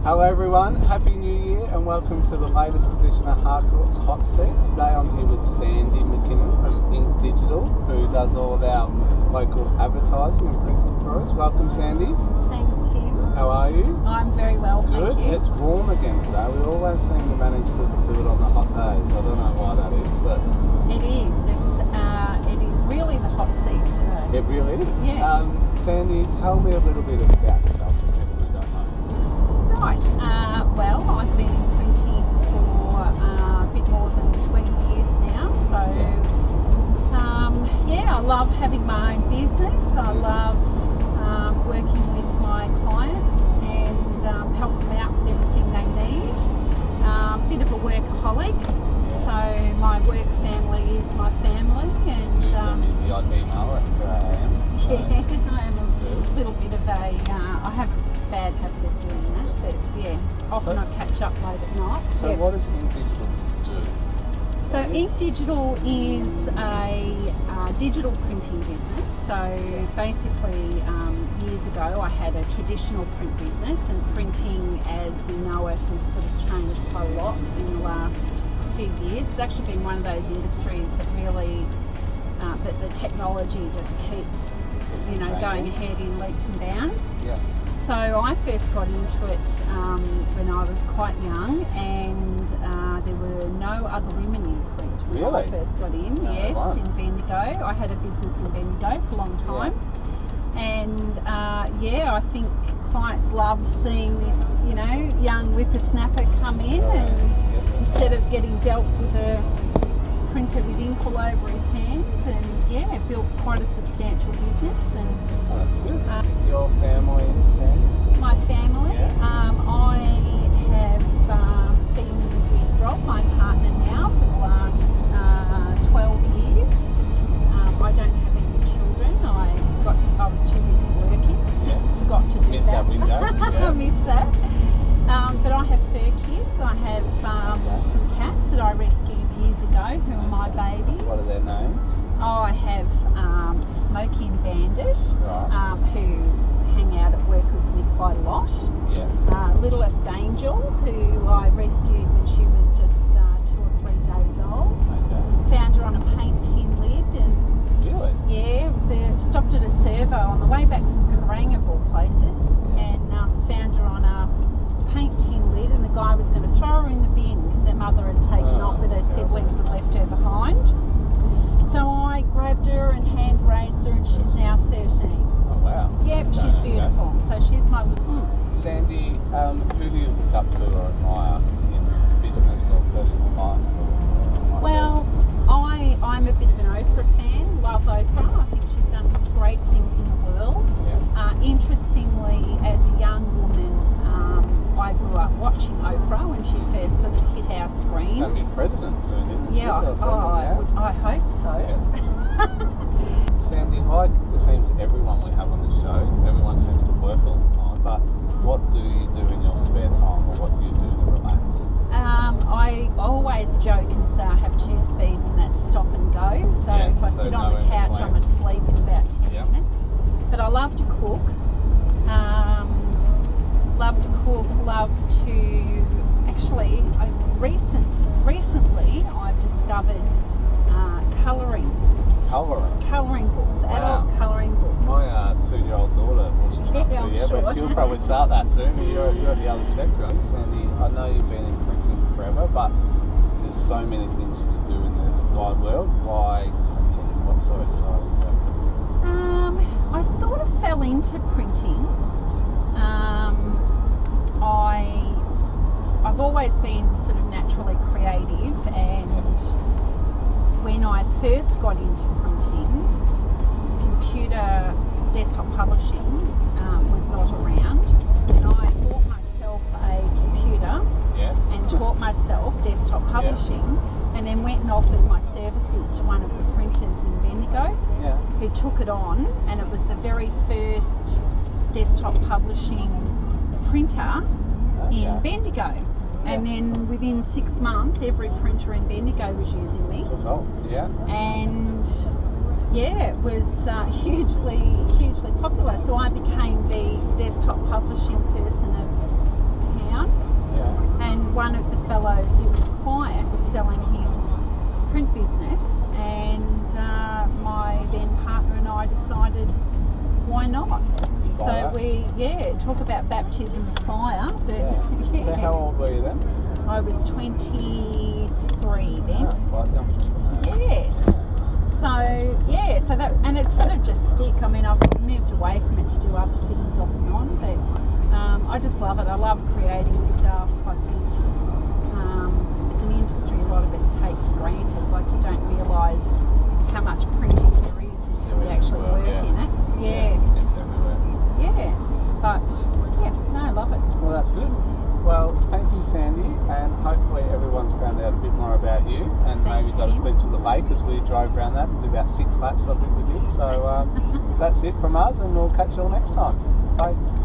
Hello everyone, Happy New Year and welcome to the latest edition of Harcourts Hot Seat. Today I'm here with Sandy McKinnon from Ink Digital, who does all of our local advertising and printing for us. Welcome Sandy. Thanks Tim. How are you? I'm very well, Good. thank you. It's warm again today. We always seem to manage to do it on the hot days. I don't know why that is, but... It is. It is really the hot seat today. It really is. Yeah. Sandy, tell me a little bit about yourself for people who don't know. Right. Well, I've been in printing for a bit more than 20 years now. So, I love having my own business. I love working with my clients and help them out with everything they need. Bit of a workaholic. So my work family is my family. And Do you send me the odd email at 2 a.m? So. Yeah, I am a little bit of a, I have a bad habit of doing that, but yeah, often I catch up late at night. So what does Ink Digital do? So Ink Digital is a digital printing business. So basically years ago I had a traditional print business, and printing as we know it has sort of changed quite a lot in the last few years. It's actually been one of those industries that really, that the technology just keeps going ahead in leaps and bounds. Yeah. So I first got into it when I was quite young, and there were no other women in print when Really? I first got in. No, yes, right. in Bendigo. I had a business in Bendigo for a long time. Yeah. And I think clients loved seeing this, young whippersnapper come in, and instead of getting dealt with a printer with ink all over his hands, and built quite a substantial business. And that's good. Your family, Sandy? my family, I have been with Rob, my partner now, for the last 12 years. I don't have any children. I was too busy working. Yes. Forgot to do Missed that window. Yeah. I missed that. But I have fur kids. I have some cats that I rescued years ago who are my babies. What are their names? Oh, I have Smokey and Bandit, Right. who hang out at work with me quite a lot. Yes. Littlest Angel, who I rescued when she was just 2 or 3 days old. Okay. Found her on a paint tin lid, and Really? they stopped at a servo on the way back from Karang of all places, and found her on a paint tin lid, and the guy was going to throw her in the bin because her mother had taken off with her siblings and left her behind. So I grabbed her and hand raised her, and she's now 13. Oh wow. Yep, Okay, she's beautiful. So she's my little... Sandy, who do you look up to or admire in business or personal life? Well, I'm a bit of an Oprah fan. Love Oprah. I think she's done some great things in the world. Yeah. Interestingly, as a young woman, I grew up watching Oprah when she first sort of hit our screens. Going to be president soon, isn't she? Yeah, Or something, I hope so. Yeah. Sandy, like it seems everyone we have on the show, everyone seems to work all the time, but what do you do in your spare time, or what do you do to relax? I always joke and say I have 2 speeds, and that's stop and go. So if I sit on the couch, I'm asleep in about 10 minutes. But I love to cook. Actually, recently I've discovered colouring books, adult colouring books. My 2-year-old daughter, well, she's not 2 yet, but she'll probably start that soon. You're at the other spectrum, Sandy. I know you've been in printing forever, but there's so many things you can do in the wide world. Why printing? What's so exciting about printing? I sort of fell into printing. I've always been sort of naturally creative, and when I first got into printing, computer desktop publishing was not around, and I bought myself a computer and taught myself desktop publishing, and then went and offered my services to one of the printers in Bendigo, who took it on, and it was the very first desktop publishing printer in Bendigo. And then within 6 months, every printer in Bendigo was using me. And it was hugely popular. So I became the desktop publishing person of town. one of the fellows who was a client was selling his print business, and my then partner and I decided, why not? So we, talk about baptism of fire. But yeah. So how old were you then? I was 23 then. Quite young. Yes. So that, and it's sort of just stick. I mean, I've moved away from it to do other things off and on, but I just love it. I love creating stuff. I think it's an industry a lot of us take for granted. Like, you don't realise how much printing there is until you actually work in it. Yeah. It's everywhere. Yeah. But I love it. Well, that's good. Well, thank you, Sandy, and hopefully everyone's found out a bit more about you and maybe got a glimpse of the lake as we drove around that and did about 6 laps, I think we did. So that's it from us, and we'll catch you all next time. Bye.